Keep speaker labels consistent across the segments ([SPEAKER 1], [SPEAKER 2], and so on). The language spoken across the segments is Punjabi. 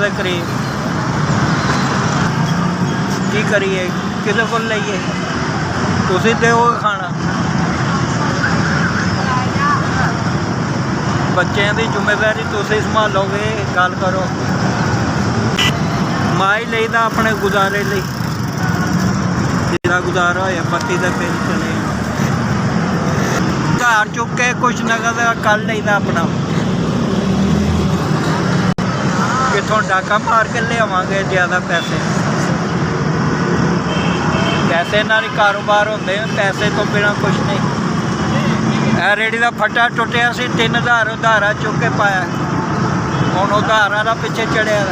[SPEAKER 1] ਦੇ ਕਰੀਬ। ਕੀ ਕਰੀਏ, ਕਿਹਦੇ ਕੋਲ ਲਈਏ? ਤੁਸੀਂ ਦਿਓ ਖਾਣਾ। ਬੱਚਿਆਂ ਦੀ ਜ਼ਿੰਮੇਵਾਰੀ ਤੁਸੀਂ ਸੰਭਾਲੋਗੇ। ਗੱਲ ਕਰੋ। ਮਾਈ ਲਈਦਾ ਆਪਣੇ ਗੁਜ਼ਾਰੇ ਲਈ, ਜਿਹਦਾ ਗੁਜ਼ਾਰਾ ਹੋਇਆ ਬੱਤੀ ਦੇ ਬਿੱਲ ਚਲੇ, ਉਧਾਰ ਚੁੱਕ ਕੇ ਕੁਛ ਨਗਦ ਕਰ ਲਈਦਾ ਆਪਣਾ। ਕਿੱਥੋਂ ਡਾਕਾ ਮਾਰ ਕੇ ਲਿਆਵਾਂਗੇ ਜ਼ਿਆਦਾ ਪੈਸੇ? ਪੈਸੇ ਨਾਲ ਹੀ ਕਾਰੋਬਾਰ ਹੁੰਦੇ, ਪੈਸੇ ਤੋਂ ਬਿਨਾਂ ਕੁਛ ਨਹੀਂ। ਇਹ ਰੇੜੀ ਦਾ ਫੱਟਾ ਟੁੱਟਿਆ ਸੀ, 3000 ਉਧਾਰਾ ਚੁੱਕ ਕੇ ਪਾਇਆ, ਹੁਣ ਉਧਾਰਾਂ ਦਾ ਪਿੱਛੇ ਚੜਿਆ।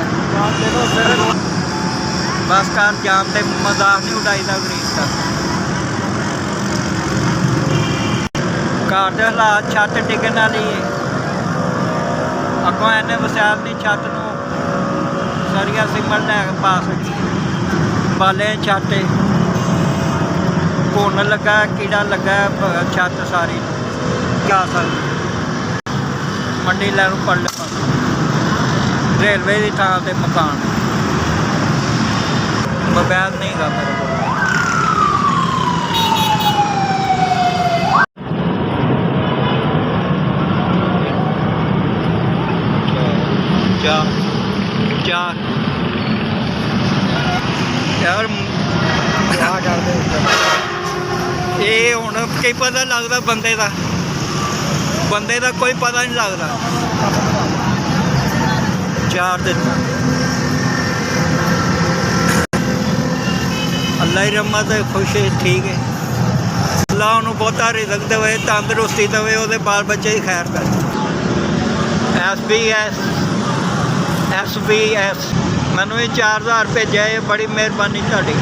[SPEAKER 1] ਬਸ ਕਾਰ ਜਾਮ ਤੇ ਮਜ਼ਾਕ ਨਹੀਂ ਉਡਾਈਦਾ ਗਰੀਬ ਦਾ। ਘਰ ਦੇ ਹਾਲਾਤ, ਛੱਤ ਡਿੱਗਣ ਵਾਲੀ ਹੈ। ਅੱਗੋਂ ਇਹਨੇ ਵਸਿਆ ਨਹੀਂ ਛੱਤ ਨੂੰ, ਸਰੀਆ ਸਿਮਟ ਲੈ ਕੇ ਪਾ ਸਕੀ ਬਾਲੇ ਛੱਤ ਘੁੰਨ ਲੱਗਾ, ਕੀੜਾ ਲੱਗਾ ਛੱਤ ਸਾਰੀ। ਕਿਆ ਸਕਦਾ? ਮੰਡੀ ਲੈ ਨੂੰ ਪੜ੍ਹ ਲਿਆ, ਰੇਲਵੇ ਦੀ ਥਾਂ ਤੇ ਮਕਾਨ। ਮੋਬਾਈਲ ਨਹੀਂ ਗਾ ਮੇਰੇ ਕੋਲ। ਚਾਰ ਯਾਰ ਇਹ ਹੁਣ ਕੀ ਪਤਾ ਲੱਗਦਾ ਬੰਦੇ ਦਾ ਕੋਈ ਪਤਾ ਨਹੀਂ ਲੱਗਦਾ। 4 ਦਿਨ ਅੱਲਾ ਹੀ ਰਹਿਮਤ ਹੈ, ਖੁਸ਼ ਹੈ, ਠੀਕ ਹੈ। ਅੱਲਾ ਉਹਨੂੰ ਬਹੁਤਾ ਰਿਜ਼ਕ ਦੇਵੇ, ਤੰਦਰੁਸਤੀ ਦੇਵੇ, ਉਹਦੇ ਬਾਲ ਬੱਚੇ ਦੀ ਖੈਰ ਕਰੇ। SBS ਮੈਨੂੰ ਇਹ 4000 ਭੇਜਿਆ, ਇਹ ਬੜੀ ਮਿਹਰਬਾਨੀ ਤੁਹਾਡੀ।